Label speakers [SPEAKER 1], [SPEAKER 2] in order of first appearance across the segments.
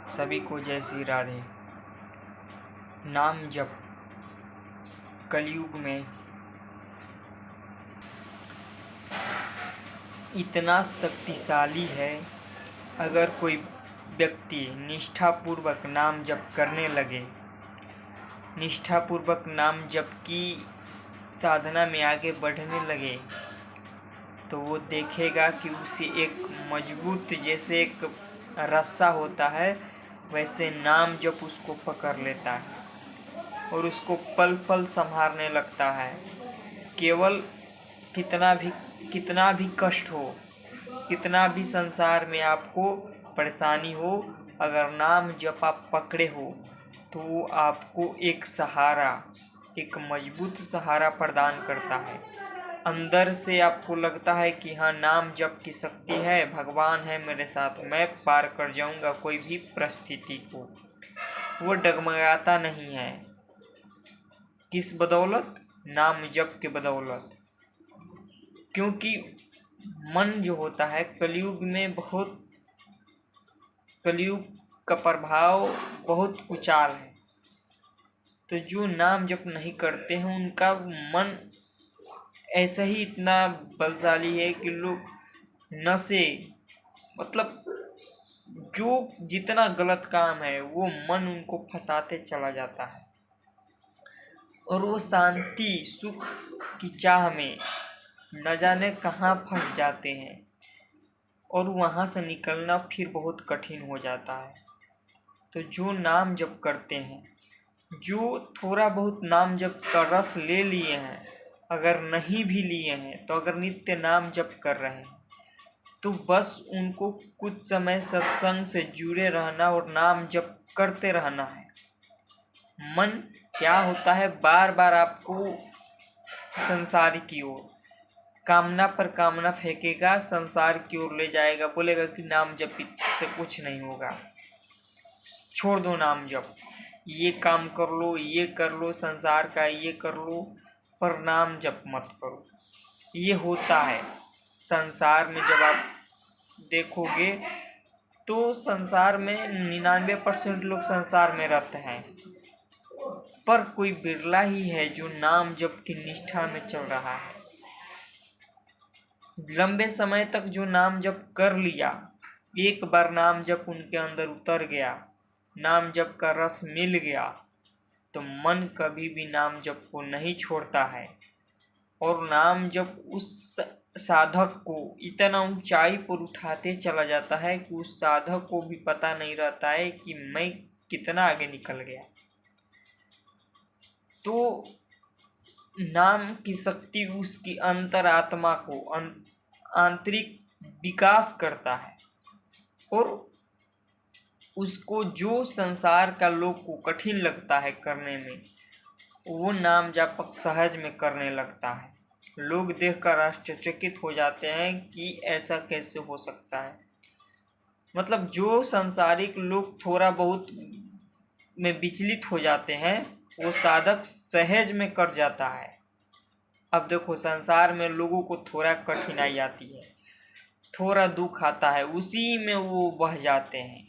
[SPEAKER 1] सभी को जय श्री राधे। नाम जप कलयुग में इतना शक्तिशाली है। अगर कोई व्यक्ति निष्ठापूर्वक नाम जप करने लगे, निष्ठापूर्वक नाम जप की साधना में आगे बढ़ने लगे, तो वो देखेगा कि उसे एक मजबूत, जैसे एक रस्सा होता है, वैसे नाम जप उसको पकड़ लेता है और उसको पल पल संभालने लगता है। केवल कितना भी कष्ट हो, कितना भी संसार में आपको परेशानी हो, अगर नाम जप आप पकड़े हो तो वो आपको एक सहारा, एक मजबूत सहारा प्रदान करता है। अंदर से आपको लगता है कि हाँ, नाम जप की शक्ति है, भगवान है मेरे साथ, मैं पार कर जाऊंगा कोई भी परिस्थिति को। वो डगमगाता नहीं है। किस बदौलत? नाम जप के बदौलत। क्योंकि मन जो होता है कलयुग में कलयुग का प्रभाव बहुत कुचाल है। तो जो नाम जप नहीं करते हैं उनका मन ऐसा ही इतना बलशाली है कि लोग नशे, मतलब जो जितना गलत काम है वो मन उनको फंसाते चला जाता है और वो शांति सुख की चाह में न जाने कहाँ फंस जाते हैं और वहाँ से निकलना फिर बहुत कठिन हो जाता है। तो जो नाम जप करते हैं, जो थोड़ा बहुत नाम जप का रस ले लिए हैं, अगर नहीं भी लिए हैं तो अगर नित्य नाम जप कर रहे हैं तो बस उनको कुछ समय सत्संग से जुड़े रहना और नाम जप करते रहना है। मन क्या होता है, बार बार आपको संसार की ओर, कामना पर कामना फेंकेगा, संसार की ओर ले जाएगा, बोलेगा कि नाम जप से कुछ नहीं होगा, छोड़ दो नाम जप, ये काम कर लो, ये कर लो, संसार का ये कर लो, पर नाम जप मत करो। ये होता है संसार में। जब आप देखोगे तो संसार में 99% लोग संसार में रहते हैं, पर कोई बिरला ही है जो नाम जप की निष्ठा में चल रहा है। लंबे समय तक जो नाम जप कर लिया, एक बार नाम जप उनके अंदर उतर गया, नाम जप का रस मिल गया, तो मन कभी भी नाम जप को नहीं छोड़ता है। और नाम जप उस साधक को इतना ऊंचाई पर उठाते चला जाता है कि उस साधक को भी पता नहीं रहता है कि मैं कितना आगे निकल गया। तो नाम की शक्ति उसकी अंतरात्मा को आंतरिक विकास करता है और उसको जो संसार का लोग को कठिन लगता है करने में, वो नाम जापक सहज में करने लगता है। लोग देखकर आश्चर्यचकित हो जाते हैं कि ऐसा कैसे हो सकता है। मतलब जो संसारिक लोग थोड़ा बहुत में विचलित हो जाते हैं, वो साधक सहज में कर जाता है। अब देखो, संसार में लोगों को थोड़ा कठिनाई आती है, थोड़ा दुख आता है, उसी में वो बह जाते हैं।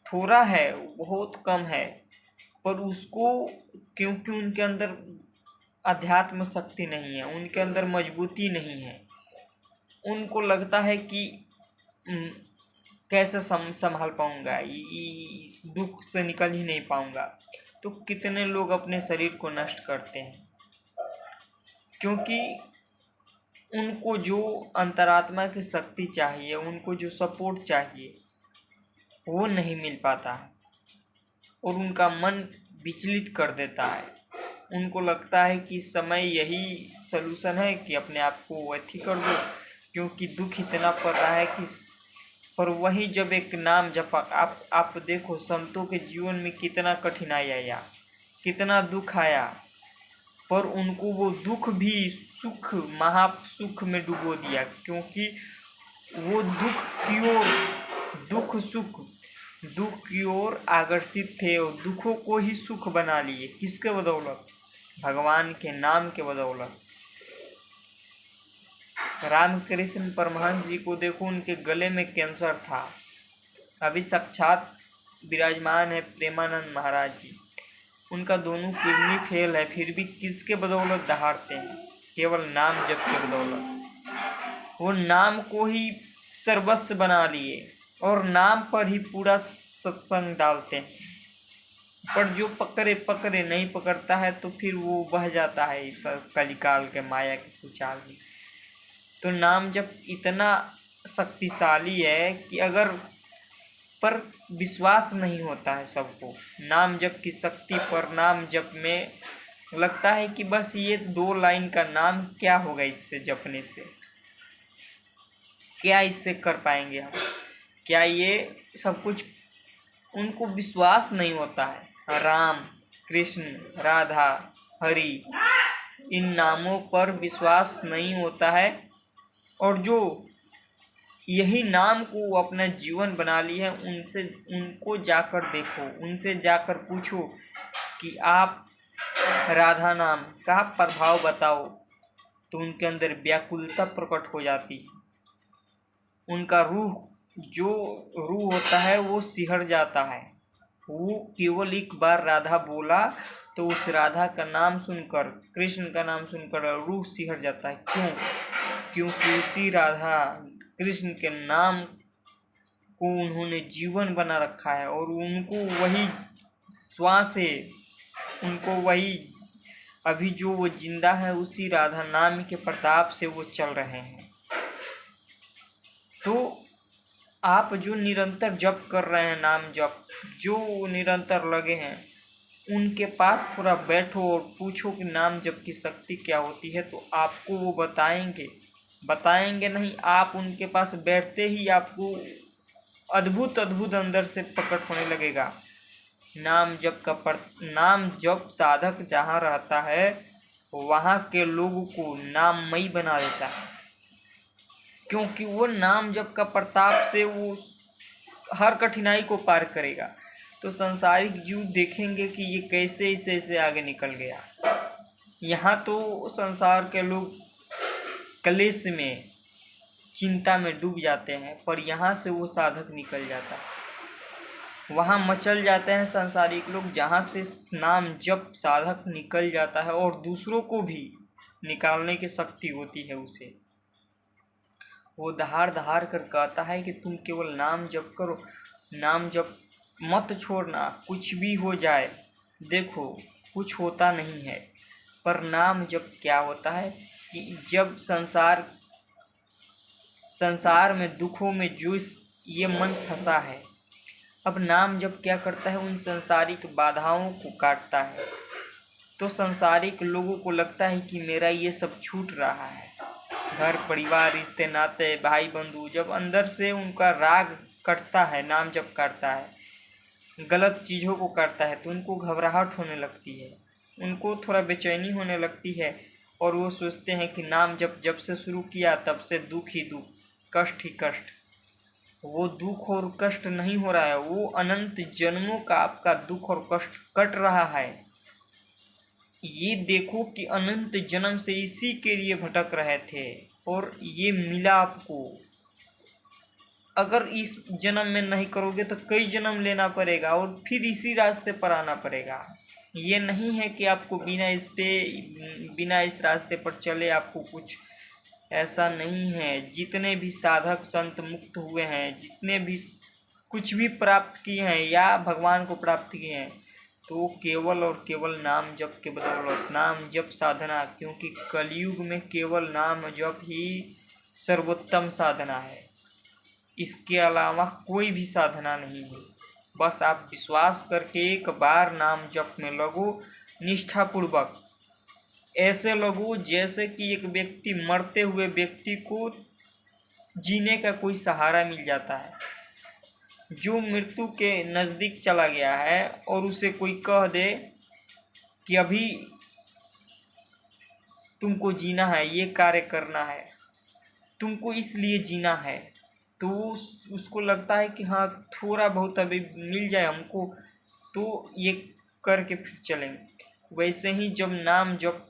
[SPEAKER 1] थोड़ा है, बहुत कम है, पर उसको, क्योंकि उनके अंदर अध्यात्म शक्ति नहीं है, उनके अंदर मजबूती नहीं है, उनको लगता है कि कैसे संभाल पाऊंगा, इस दुख से निकल ही नहीं पाऊंगा। तो कितने लोग अपने शरीर को नष्ट करते हैं, क्योंकि उनको जो अंतरात्मा की शक्ति चाहिए, उनको जो सपोर्ट चाहिए, वो नहीं मिल पाता है और उनका मन विचलित कर देता है। उनको लगता है कि समय यही सलूशन है कि अपने आप को अथी कर दो, क्योंकि दुख इतना पड़ रहा है कि। पर वही जब एक नाम जप, आप देखो संतों के जीवन में कितना कठिनाई आया, कितना दुख आया, पर उनको वो दुख भी सुख, महासुख में डुबो दिया, क्योंकि वो दुख की ओर आकर्षित थे और दुखों को ही सुख बना लिए। किसके बदौलत? भगवान के नाम के बदौलत। रामकृष्ण परमहंस जी को देखो, उनके गले में कैंसर था, अभी साक्षात विराजमान है प्रेमानंद महाराज जी। उनका दोनों किडनी फेल है, फिर भी किसके बदौलत दहाड़ते हैं? केवल नाम जप के बदौलत। वो नाम को ही सर्वस्व बना लिए और नाम पर ही पूरा सत्संग डालते हैं। पर जो पकड़े पकड़े नहीं पकड़ता है तो फिर वो बह जाता है इस कलिकाल के माया के कुचाल में। तो नाम जप इतना शक्तिशाली है कि अगर पर विश्वास नहीं होता है सबको नाम जप की शक्ति पर। नाम जप में लगता है कि बस ये 2 लाइन का नाम क्या होगा, इससे जपने से क्या इससे कर पाएंगे हम, क्या ये सब कुछ। उनको विश्वास नहीं होता है राम, कृष्ण, राधा, हरि, इन नामों पर विश्वास नहीं होता है। और जो यही नाम को अपना जीवन बना ली है उनको जाकर देखो, उनसे जाकर पूछो कि आप राधा नाम का प्रभाव बताओ, तो उनके अंदर व्याकुलता प्रकट हो जाती है। उनका जो रूह होता है वो सिहर जाता है। वो केवल एक बार राधा बोला तो उस राधा का नाम सुनकर, कृष्ण का नाम सुनकर रूह सिहर जाता है। क्यों? क्योंकि उसी राधा कृष्ण के नाम को उन्होंने जीवन बना रखा है और उनको वही श्वास है, उनको वही अभी जो वो जिंदा है उसी राधा नाम के प्रताप से वो चल रहे हैं। तो आप जो निरंतर जप कर रहे हैं, नाम जप जो निरंतर लगे हैं, उनके पास थोड़ा बैठो और पूछो कि नाम जप की शक्ति क्या होती है, तो आपको वो बताएंगे नहीं, आप उनके पास बैठते ही आपको अद्भुत अद्भुत अंदर से प्रकट होने लगेगा। नाम जप साधक जहाँ रहता है वहाँ के लोगों को नाममयी बना देता है, क्योंकि वो नाम जप का प्रताप से वो हर कठिनाई को पार करेगा। तो संसारिक जीव देखेंगे कि ये कैसे इसे आगे निकल गया। यहाँ तो संसार के लोग क्लेश में, चिंता में डूब जाते हैं, पर यहाँ से वो साधक निकल जाता है। वहाँ मचल जाते हैं संसारिक लोग, जहाँ से नाम जप साधक निकल जाता है और दूसरों को भी निकालने की शक्ति होती है उसे। वो दहाड़ दहाड़ कर कहता है कि तुम केवल नाम जप करो, नाम जप मत छोड़ना, कुछ भी हो जाए। देखो कुछ होता नहीं है, पर नाम जप क्या होता है कि जब संसार में दुखों में जो ये मन फंसा है, अब नाम जप क्या करता है, उन संसारिक बाधाओं को काटता है। तो संसारिक लोगों को लगता है कि मेरा ये सब छूट रहा है, घर परिवार रिश्ते नाते भाई बंधु, जब अंदर से उनका राग कटता है, नाम जप काटता है, गलत चीज़ों को करता है, तो उनको घबराहट होने लगती है, उनको थोड़ा बेचैनी होने लगती है और वो सोचते हैं कि नाम जब से शुरू किया तब से दुख ही दुख, कष्ट ही कष्ट। वो दुख और कष्ट नहीं हो रहा है, वो अनंत जन्मों का आपका दुख और कष्ट कट रहा है। ये देखो कि अनंत जन्म से इसी के लिए भटक रहे थे और ये मिला आपको। अगर इस जन्म में नहीं करोगे तो कई जन्म लेना पड़ेगा और फिर इसी रास्ते पर आना पड़ेगा। ये नहीं है कि आपको बिना इस रास्ते पर चले आपको कुछ, ऐसा नहीं है। जितने भी साधक संत मुक्त हुए हैं, जितने भी कुछ भी प्राप्त किए हैं या भगवान को प्राप्त किए हैं, तो केवल और केवल नाम जप के बदौलत, नाम जप साधना, क्योंकि कलयुग में केवल नाम जप ही सर्वोत्तम साधना है। इसके अलावा कोई भी साधना नहीं है। बस आप विश्वास करके एक बार नाम जप में लगो, निष्ठापूर्वक ऐसे लगो जैसे कि एक व्यक्ति, मरते हुए व्यक्ति को जीने का कोई सहारा मिल जाता है। जो मृत्यु के नज़दीक चला गया है और उसे कोई कह दे कि अभी तुमको जीना है, ये कार्य करना है, तुमको इसलिए जीना है, तो उसको लगता है कि हाँ थोड़ा बहुत अभी मिल जाए हमको तो ये करके फिर चलेंगे। वैसे ही जब नाम जप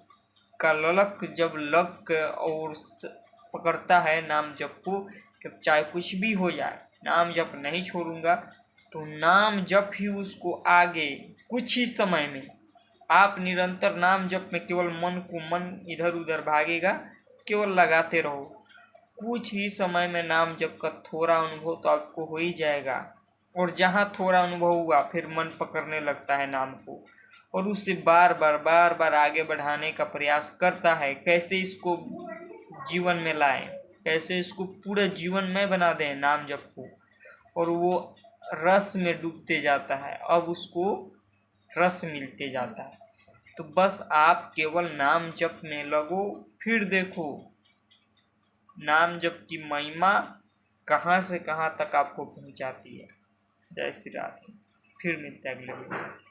[SPEAKER 1] का ललक जब लग और पकड़ता है नाम जप को, कि चाहे कुछ भी हो जाए नाम जप नहीं छोड़ूंगा, तो नाम जप ही उसको आगे कुछ ही समय में, आप निरंतर नाम जप में केवल मन इधर उधर भागेगा, केवल लगाते रहो, कुछ ही समय में नाम जप का थोड़ा अनुभव तो आपको हो ही जाएगा। और जहाँ थोड़ा अनुभव हुआ फिर मन पकड़ने लगता है नाम को, और उससे बार बार आगे बढ़ाने का प्रयास करता है, कैसे इसको जीवन में लाएं, कैसे इसको पूरे जीवन में बना दें नाम जप को। और वो रस में डूबते जाता है, अब उसको रस मिलते जाता है। तो बस आप केवल नाम जप में लगो, फिर देखो नाम जप की महिमा कहाँ से कहाँ तक आपको पहुँचाती है। जय श्री राधे। फिर मिलते हैं अगले वीडियो में।